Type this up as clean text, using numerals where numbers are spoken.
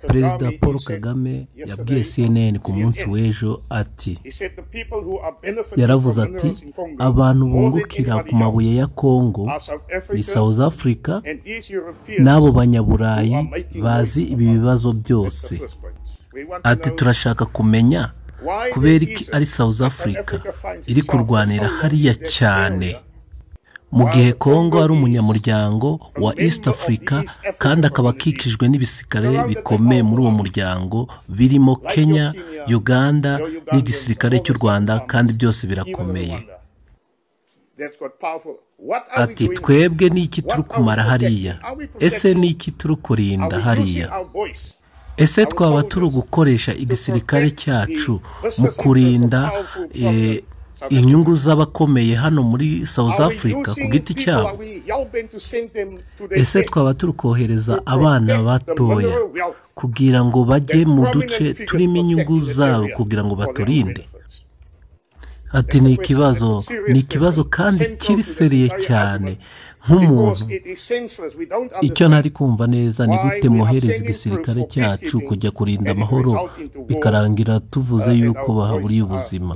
Perezida Paul Kagame yabwiye CNN ku munsi w'ejo ati yaravuze ati abantu bungukira ku mabuye ya Kongo ni South Africa n'abo banyaburayi bazi ibi bibazo byose. Ati turashaka kumenya kubera iki ari South Africa iri kurwanira hariya cyane mu gihe Kongo ari umunyamuryango wa East Africa kandi akaba akikijwe n'ibisikare bikomeye muri uwo muryango birimo Kenya, Uganda n'igisirikare cy'u Rwanda kandi byose birakomeye. Ati twebwe n'iki turi kumara hariya, ese n'iki turi kurinda hariya, ese twaba turi gukoresha igisirikare cyacu mu kurinda inyungu z'abakomeye hano muri South Africa ku giti cyabo? Ese twaba turi kohereza abana batoya kugira ngo bajye mu duce turimo inyungu zabo kugira ngo baturinde? Ati ni ikibazo kandi kiri seriye cyane nk'umuntu. Icyo ntari kumva neza ni gute mwohereza igisirikare cyacu kujya kurinda amahoro bikarangira tuvuze yuko bahaburiye ubuzima.